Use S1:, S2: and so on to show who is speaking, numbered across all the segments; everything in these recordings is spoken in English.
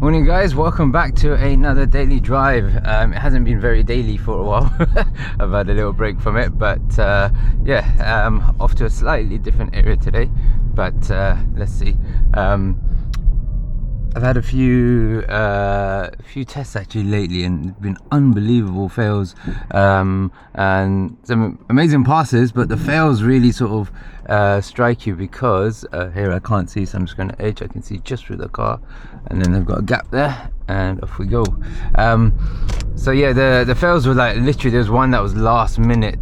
S1: Morning guys, welcome back to another daily drive. It hasn't been very daily for a while. I've had a little break from it, but off to a slightly different area today, but let's see. I've had a few tests actually lately, and it's been unbelievable fails, and some amazing passes, but the fails really sort of strike you because here I can't see, so I'm just going to edge. I can see just through the car, and then they've got a gap there, and off we go. So yeah, the fails were like literally, there's one that was last minute,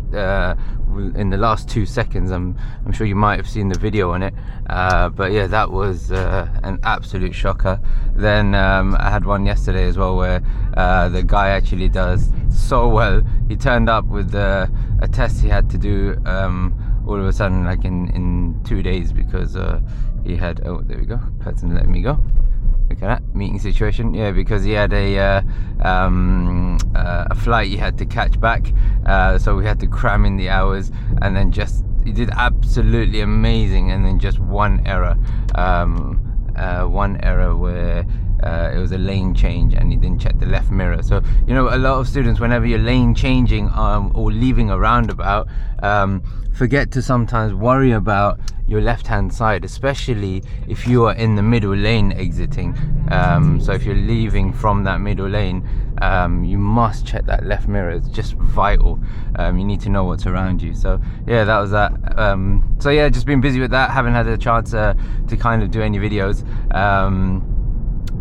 S1: in the last 2 seconds. I'm sure you might have seen the video on it, but yeah, that was an absolute shocker. Then I had one yesterday as well where the guy actually does so well. He turned up with a test he had to do all of a sudden, like in 2 days, because he had, oh there we go, person let me go. Look at that meeting situation. Yeah, because he had a flight he had to catch back, so we had to cram in the hours, and then he did absolutely amazing, and then just one error where it was a lane change and he didn't check the left mirror. So you know, a lot of students, whenever you're lane changing or leaving a roundabout, forget to sometimes worry about your left hand side, especially if you are in the middle lane exiting. So if you're leaving from that middle lane, you must check that left mirror. It's just vital. You need to know what's around you. So yeah, that was that. So yeah, just been busy with that, haven't had a chance to kind of do any videos,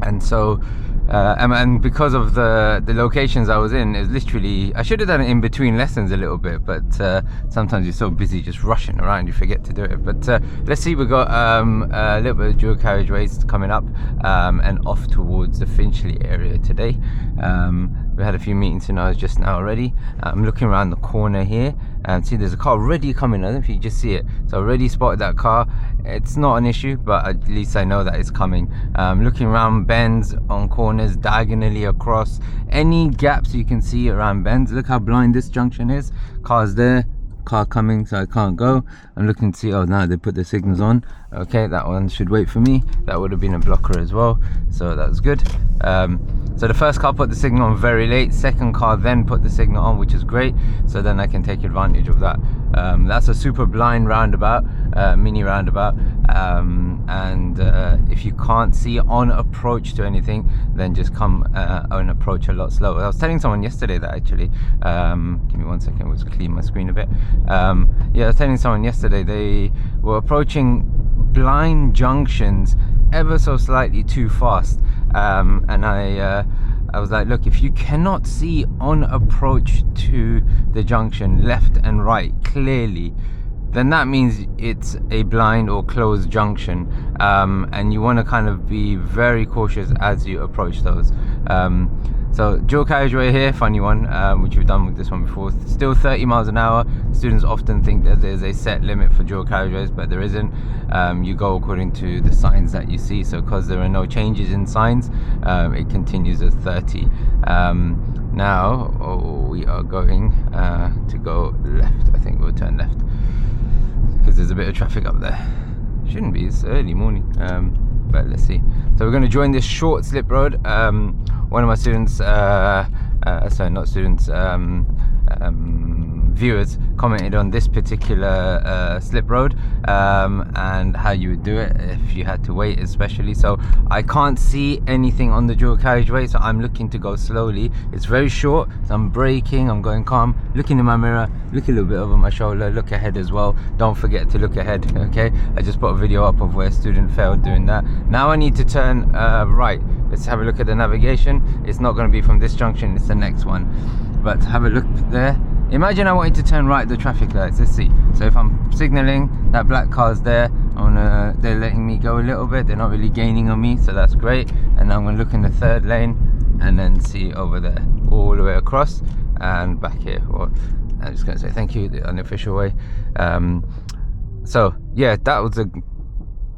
S1: and so and because of the locations I was in, it was literally, I should have done it in between lessons a little bit, but sometimes you're so busy just rushing around you forget to do it. But let's see, we've got a little bit of dual carriageways coming up, and off towards the Finchley area today. We had a few meetings in ours just now already. I'm looking around the corner here and see there's a car already coming. I don't know if you just see it. So I already spotted that car. It's not an issue, but at least I know that it's coming. Looking around bends, on corners, diagonally across, any gaps you can see around bends. Look how blind this junction is. Car's there, car coming, so I can't go. I'm looking to see, oh now they put the signals on. Okay, that one should wait for me. That would have been a blocker as well, so that was good. So the first car put the signal on very late, second car then put the signal on, which is great, so then I can take advantage of that. That's a super blind roundabout, mini roundabout, and if you can't see on approach to anything, then just come on approach a lot slower. I was telling someone yesterday that actually, give me 1 second, let's clean my screen a bit. Yeah, I was telling someone yesterday they were approaching blind junctions ever so slightly too fast, and I was like, look, if you cannot see on approach to the junction left and right clearly, then that means it's a blind or closed junction, and you want to kind of be very cautious as you approach those. So dual carriageway here, funny one, which we've done with this one before, still 30 miles an hour. Students often think that there's a set limit for dual carriageways, but there isn't. You go according to the signs that you see, so because there are no changes in signs, it continues as 30. Now we are going to go left. I think we'll turn left because there's a bit of traffic up there. Shouldn't be, it's early morning, but let's see. So we're going to join this short slip road. One of my students, sorry, not students, viewers commented on this particular slip road, and how you would do it if you had to wait, especially. So I can't see anything on the dual carriageway, so I'm looking to go slowly. It's very short, so I'm braking, I'm going calm, looking in my mirror, look a little bit over my shoulder, look ahead as well. Don't forget to look ahead, okay? I just put a video up of where a student failed doing that. Now I need to turn right. Let's have a look at the navigation. It's not going to be from this junction, it's the next one, but have a look there. Imagine I wanted to turn right at the traffic lights. Let's see. So if I'm signaling, that black car's there, they're letting me go a little bit, they're not really gaining on me, so that's great. And now I'm going to look in the third lane and then see over there, all the way across and back here. Well, I'm just going to say thank you, the unofficial way. So yeah, that was a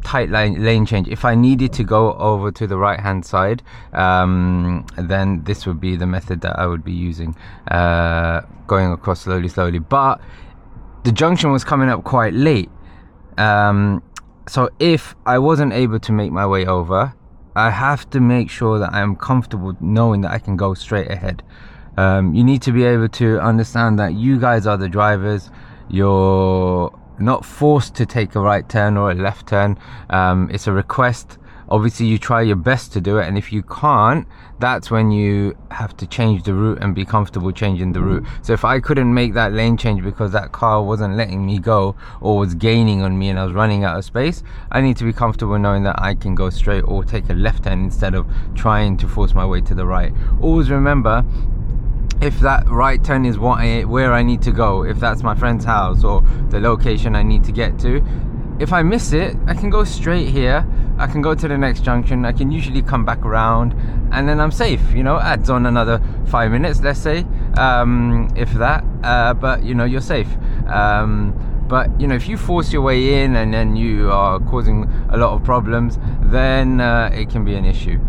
S1: tight lane change. If I needed to go over to the right hand side, then this would be the method that I would be using, going across slowly. But the junction was coming up quite late, so if I wasn't able to make my way over, I have to make sure that I'm comfortable knowing that I can go straight ahead. You need to be able to understand that you guys are the drivers. You're not forced to take a right turn or a left turn. It's a request. Obviously you try your best to do it, and if you can't, that's when you have to change the route and be comfortable changing the route. So if I couldn't make that lane change because that car wasn't letting me go or was gaining on me and I was running out of space, I need to be comfortable knowing that I can go straight or take a left turn instead of trying to force my way to the right. Always remember, if that right turn is where I need to go, if that's my friend's house or the location I need to get to, if I miss it, I can go straight here, I can go to the next junction, I can usually come back around, and then I'm safe. You know, adds on another 5 minutes, let's say, if that, but you know, you're safe. But you know, if you force your way in and then you are causing a lot of problems, then it can be an issue.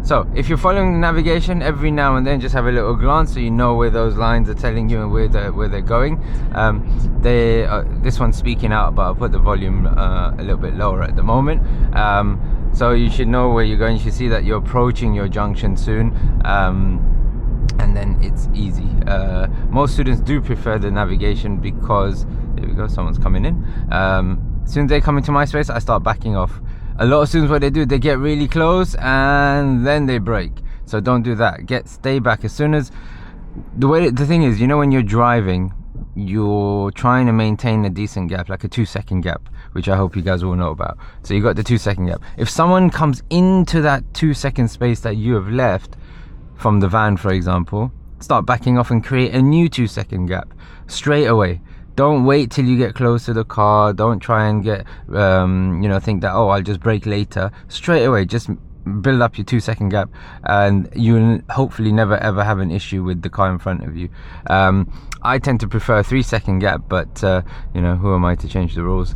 S1: So if you're following the navigation, every now and then just have a little glance so you know where those lines are telling you and where they're going. This one's speaking out, but I'll put the volume a little bit lower at the moment. So you should know where you're going. You should see that you're approaching your junction soon, and then it's easy. Most students do prefer the navigation because, there we go, someone's coming in. As soon as they come into my space, I start backing off. A lot of students, what they do, they get really close and then they brake. So don't do that. Stay back. As soon as the thing is, you know, when you're driving, you're trying to maintain a decent gap, like a 2-second gap, which I hope you guys all know about. So you got the 2-second gap. If someone comes into that 2-second space that you have left from the van, for example, start backing off and create a new 2-second gap straight away. Don't wait till you get close to the car. Don't try and get you know, think that, oh, I'll just brake later. Straight away, just build up your 2-second gap, and you'll hopefully never ever have an issue with the car in front of you. I tend to prefer a 3-second gap, but you know, who am I to change the rules?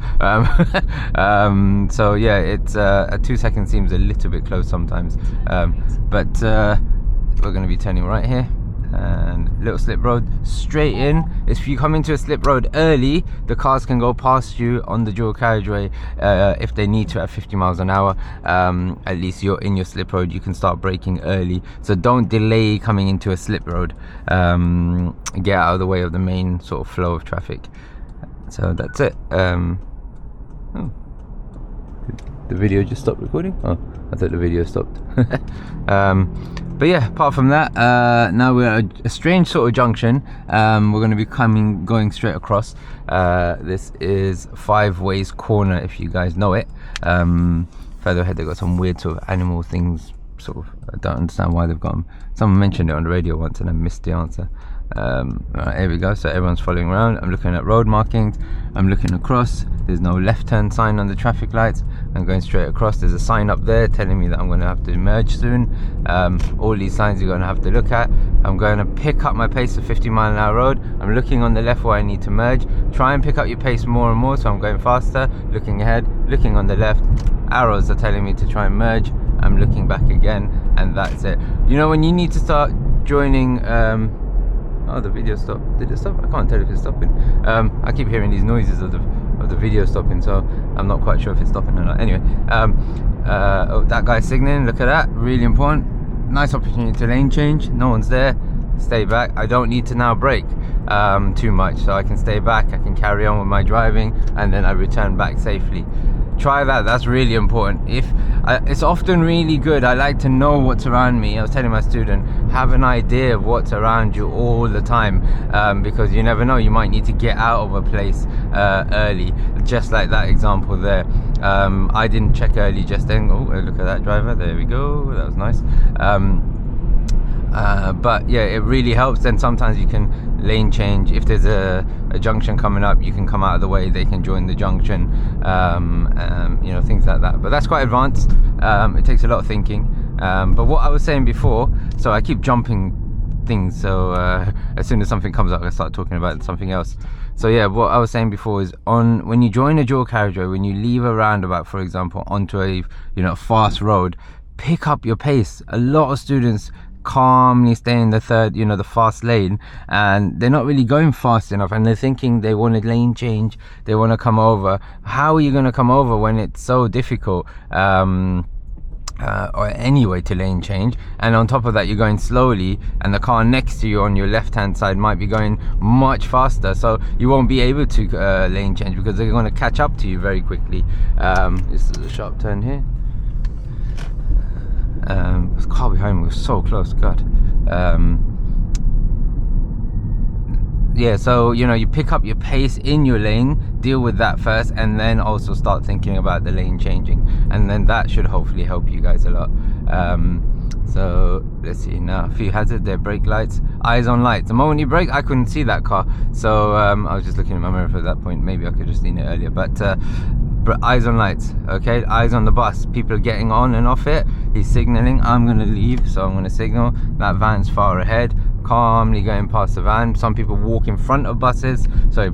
S1: So yeah, it's a 2 second seems a little bit close sometimes, but we're going to be turning right here, and little slip road straight in. If you come into a slip road early, the cars can go past you on the dual carriageway if they need to at 50 miles an hour. At least you're in your slip road, you can start braking early, so don't delay coming into a slip road. Get out of the way of the main sort of flow of traffic. So that's it. Oh, the video just stopped recording? Oh, I thought the video stopped. But yeah, apart from that, now we're at a strange sort of junction. We're going to be going straight across. This is Five Ways Corner, if you guys know it. Further ahead, they've got some weird sort of animal things. Sort of, I don't understand why they've got them. Someone mentioned it on the radio once and I missed the answer. Right, here we go. So everyone's following around. I'm looking at road markings. I'm looking across. There's no left turn sign on the traffic lights. I'm going straight across. There's a sign up there telling me that I'm going to have to merge soon. All these signs you're going to have to look at. I'm going to pick up my pace to 50-mile-an-hour road. I'm looking on the left where I need to merge. Try and pick up your pace more and more, so I'm going faster, looking ahead, looking on the left. Arrows are telling me to try and merge. I'm looking back again, and that's it. You know, when you need to start joining oh, the video stopped. Did it stop? I can't tell if it's stopping. I keep hearing these noises of the video stopping, so I'm not quite sure if it's stopping or not. Anyway, oh, that guy's signaling. Look at that. Really important. Nice opportunity to lane change. No one's there. Stay back. I don't need to now brake too much, so I can stay back. I can carry on with my driving, and then I return back safely. Try that. That's really important. It's often really good. I like to know what's around me. I was telling my student, have an idea of what's around you all the time, because you never know, you might need to get out of a place early, just like that example there. I didn't check early just then. Oh, look at that driver. There we go. That was nice. But yeah, it really helps. Then sometimes you can lane change. If there's a junction coming up, you can come out of the way, they can join the junction, you know, things like that. But that's quite advanced. It takes a lot of thinking, but what I was saying before, so I keep jumping things, so as soon as something comes up I start talking about something else. So yeah, what I was saying before is, when you join a dual carriageway, when you leave a roundabout, for example, onto a fast road, pick up your pace. A lot of students calmly stay in the third, the fast lane, and they're not really going fast enough, and they're thinking they want a lane change, they want to come over. How are you going to come over when it's so difficult? or any way to lane change, and on top of that you're going slowly, and the car next to you on your left hand side might be going much faster, so you won't be able to lane change because they're going to catch up to you very quickly. This is a sharp turn here. This car behind me was so close, God. Yeah, so you know, you pick up your pace in your lane, deal with that first, and then also start thinking about the lane changing, and then that should hopefully help you guys a lot. So let's see now, a few hazards there, brake lights, eyes on lights. The moment you brake, I couldn't see that car, so I was just looking at my mirror for that point. Maybe I could have seen it earlier, but eyes on lights, okay? Eyes on the bus, people are getting on and off it. He's signaling, I'm gonna leave, so I'm gonna signal. That van's far ahead, calmly going past the van. Some people walk in front of buses, so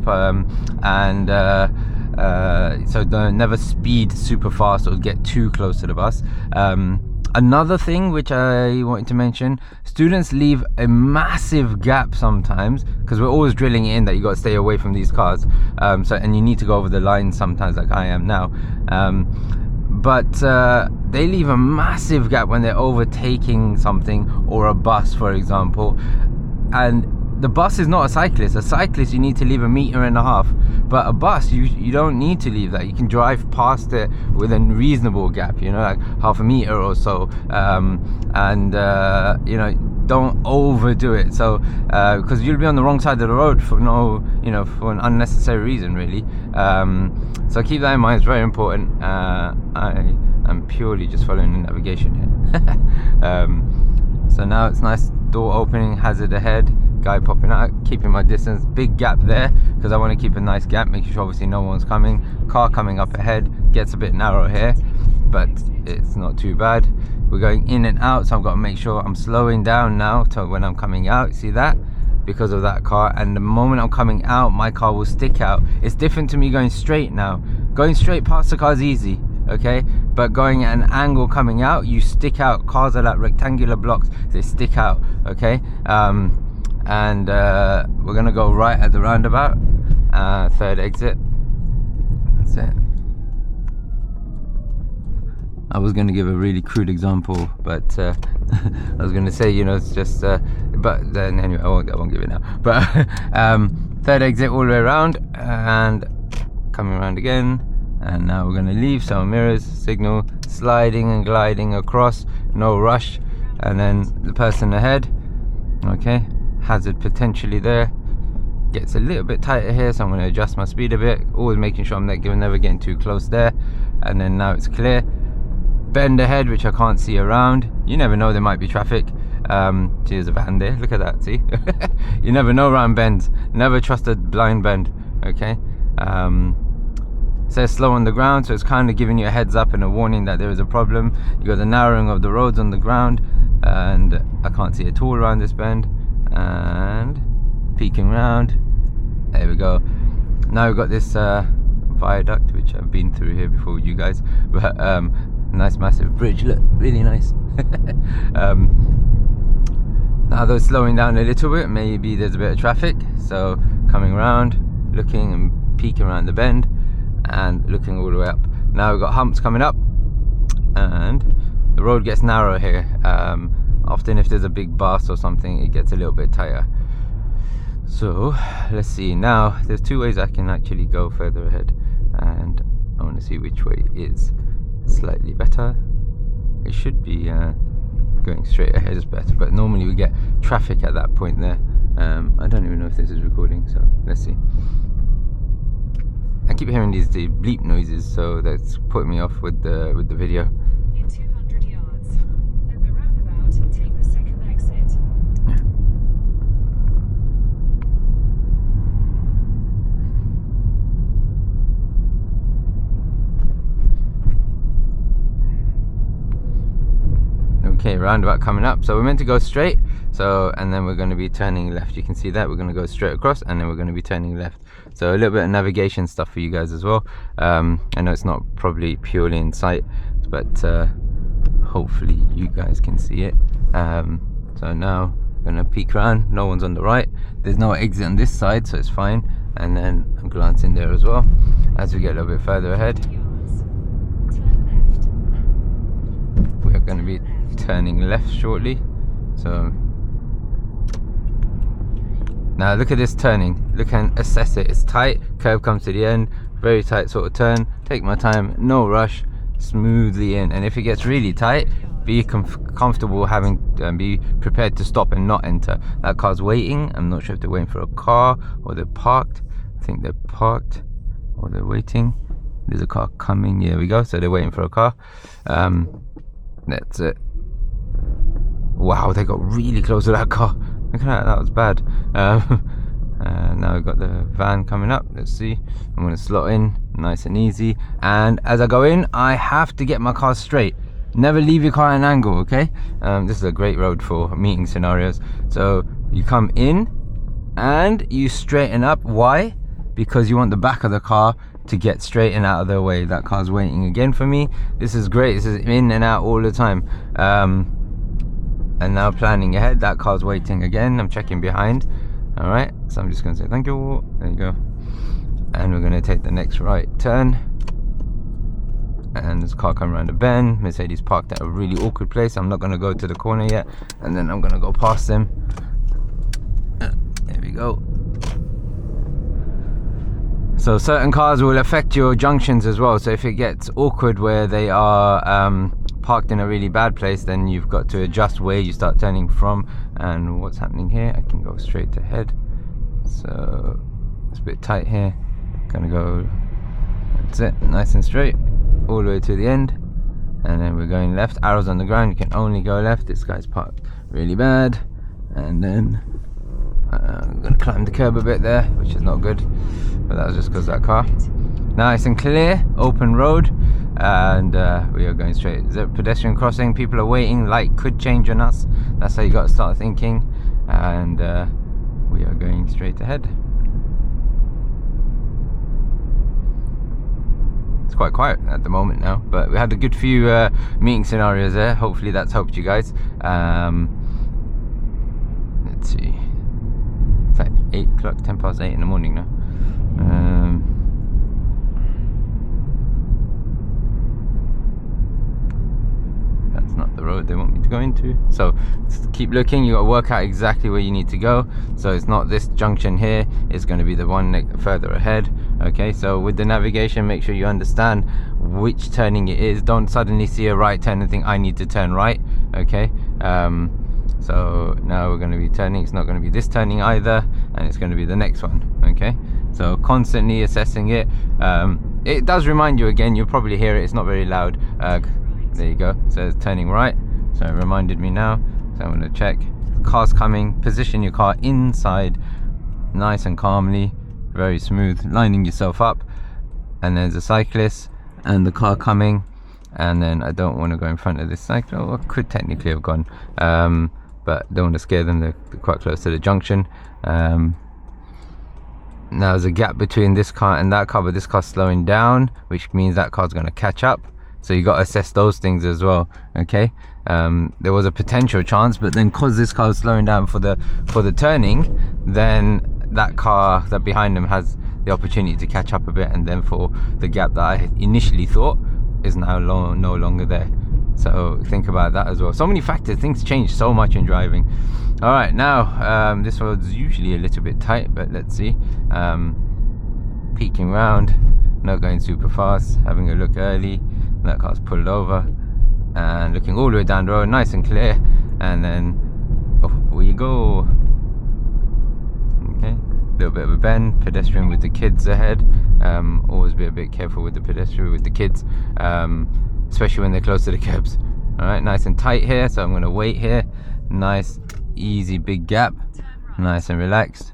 S1: so don't never speed super fast or get too close to the bus. Another thing which I wanted to mention, students leave a massive gap sometimes, because we're always drilling in that you got to stay away from these cars, and you need to go over the line sometimes, like I am now, but they leave a massive gap when they're overtaking something, or a bus for example. And the bus is not a cyclist. A cyclist, you need to leave 1.5 meters, but a bus, you don't need to leave that. You can drive past it with a reasonable gap, you know, like 0.5 meter or so, you know, don't overdo it. So because you'll be on the wrong side of the road for no, you know, for an unnecessary reason, really. So keep that in mind, it's very important. I am purely just following the navigation here. So now it's nice, door opening, hazard ahead, guy popping out, keeping my distance, big gap there because I want to keep a nice gap, making sure obviously no one's coming. Car coming up ahead, gets a bit narrow here, but it's not too bad. We're going in and out, so I've got to make sure I'm slowing down now to when I'm coming out. See that? Because of that car, and the moment I'm coming out, my car will stick out. It's different to me going straight now. Going straight past the car is easy, okay, but going at an angle coming out, you stick out. Cars are like rectangular blocks, they stick out, okay. We're gonna go right at the roundabout, third exit. That's it. I was going to give a really crude example, but I was going to say, you know, it's just but then anyway, I won't give it now. But third exit all the way around, and coming around again, and now we're going to leave. So mirrors, signal, sliding and gliding across, no rush, and then the person ahead, okay, hazard potentially there, gets a little bit tighter here, so I'm going to adjust my speed a bit, always making sure I'm never getting too close there. And then now it's clear. Bend ahead, which I can't see around. You never know, there might be traffic. There's a van there, look at that, see. You never know around bends, never trust a blind bend, okay. It says slow on the ground, so it's kind of giving you a heads up and a warning that there is a problem. You got the narrowing of the roads on the ground, and I can't see at all around this bend. And peeking around, there we go. Now we've got this viaduct, which I've been through here before with you guys, but nice massive bridge, look, really nice. Now they're slowing down a little bit, maybe there's a bit of traffic, so coming around, looking and peeking around the bend, and looking all the way up. Now we've got humps coming up, and the road gets narrow here. Often if there's a big bus or something, it gets a little bit tighter. So let's see, now there's two ways I can actually go further ahead, and I want to see which way is slightly better. It should be going straight ahead is better, but normally we get traffic at that point there. I don't even know if this is recording, so let's see. I keep hearing these bleep noises, so that's putting me off with the video.
S2: In 200 yards, at the roundabout, take the second exit.
S1: Okay, roundabout coming up, so we're meant to go straight, so, and then we're going to be turning left. You can see that we're going to go straight across, and then we're going to be turning left. So a little bit of navigation stuff for you guys as well. I know it's not probably purely in sight, but hopefully you guys can see it. So now I'm going to peek around, no one's on the right, there's no exit on this side, so it's fine. And then I'm glancing there as well as we get a little bit further ahead. going to be turning left shortly. So now look at this turning. Look and assess it. It's tight. Curve comes to the end. Very tight sort of turn. Take my time. No rush. Smoothly in. And if it gets really tight, be comfortable having be prepared to stop and not enter. That car's waiting. I'm not sure if they're waiting for a car or they're parked. I think they're parked or they're waiting. There's a car coming. Here we go. So they're waiting for a car. That's it. Wow, they got really close to that car. Look at that. That was bad. Now we've got the van coming up. Let's see. I'm going to slot in nice and easy. And as I go in, I have to get my car straight. Never leave your car at an angle, okay? This is a great road for meeting scenarios. So you come in and you straighten up. Why? Because you want the back of the car to get straight and out of the way. That car's waiting again for me. This is great. This is in and out all the time. And now planning ahead. That car's waiting again. I'm checking behind. All right, so I'm just going to say thank you. There you go. And we're going to take the next right turn. And there's a car coming around the bend. Mercedes parked at a really awkward place. I'm not going to go to the corner yet. And then I'm going to go past them. There we go. So certain cars will affect your junctions as well. So if it gets awkward where they are parked in a really bad place, then you've got to adjust where you start turning from. And what's happening here, I can go straight ahead. So it's a bit tight here. Gonna go, that's it, nice and straight all the way to the end. And then we're going left. Arrows on the ground, you can only go left. This guy's parked really bad. And then I'm gonna climb the curb a bit there, which is not good, but that was just because of that car. Nice and clear, open road. And we are going straight. There's a pedestrian crossing. People are waiting. Light could change on us. That's how you got to start thinking. And we are going straight ahead. It's quite quiet at the moment now, but we had a good few meeting scenarios there. Hopefully that's helped you guys. Let's see. It's like 8 o'clock, 10 past 8 in the morning now. That's not the road they want me to go into. So keep looking. You got to work out exactly where you need to go. So it's not this junction here. It's going to be the one further ahead. Okay, so with the navigation, make sure you understand which turning it is. Don't suddenly see a right turn and think I need to turn right. Okay, so now we're going to be turning. It's not going to be this turning either, and it's going to be the next one. Okay, so constantly assessing it. It does remind you again. You'll probably hear it. It's not very loud. There you go. So it's turning right. So it reminded me now. So I'm going to check. Car's coming. Position your car inside, nice and calmly, very smooth, lining yourself up. And there's a cyclist and the car coming. And then I don't want to go in front of this cyclist. Well, I could technically have gone, but don't want to scare them. They're quite close to the junction. Now there's a gap between this car and that car, but this car's slowing down, which means that car's going to catch up. So you got to assess those things as well. Okay, there was a potential chance, but then because this car is slowing down for the turning, then that car that behind them has the opportunity to catch up a bit, and then for the gap that I initially thought is now no longer there. So think about that as well. So many factors. Things change so much in driving. All right, now this road's usually a little bit tight, but let's see. Peeking round, not going super fast, having a look early. That car's pulled over and looking all the way down the road, nice and clear. And then off we go. Okay, little bit of a bend. Pedestrian with the kids ahead. Always be a bit careful with the pedestrian with the kids, especially when they're close to the curbs. All right, nice and tight here. So I'm going to wait here. Nice, easy, big gap. Nice and relaxed.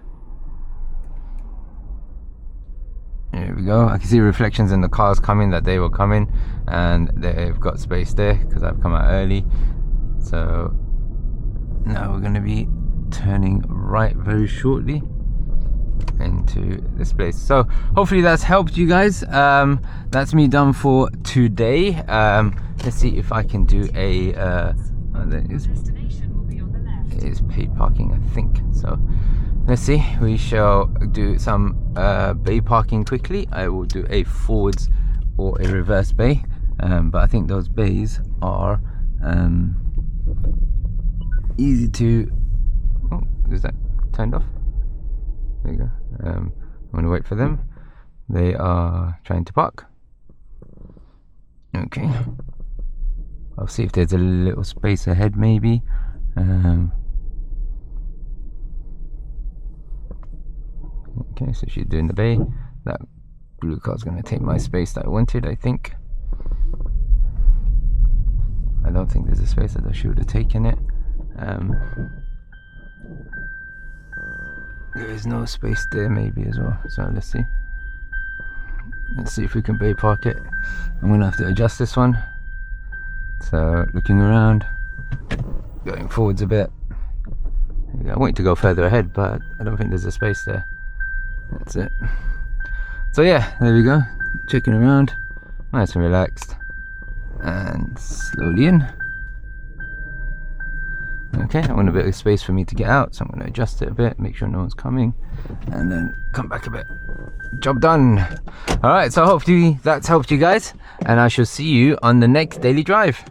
S1: There we go. I can see reflections in the cars coming that they were coming, and they've got space there because I've come out early. So now we're going to be turning right very shortly into this place. So hopefully that's helped you guys. That's me done for today. Let's see if I can do a
S2: Destination will be on the left.
S1: it is paid parking, I think. So let's see, we shall do some bay parking quickly. I will do a forwards or a reverse bay, but I think those bays are Easy to. Oh, is that turned off? There you go. I'm gonna wait for them. They are trying to park. Okay. I'll see if there's a little space ahead, maybe. Okay, so she's doing the bay. That blue car's gonna take my space that I wanted, I think. I don't think there's a space that she would have taken it. There is no space there, maybe as well. So let's see. Let's see if we can bay park it. I'm gonna have to adjust this one. So looking around, going forwards a bit. I want it to go further ahead, but I don't think there's a space there. That's it. So yeah, there we go. Checking around, nice and relaxed, and slowly in. Okay, I want a bit of space for me to get out, so I'm going to adjust it a bit, make sure no one's coming, and then come back a bit. Job done. All right, so hopefully that's helped you guys, and I shall see you on the next daily drive.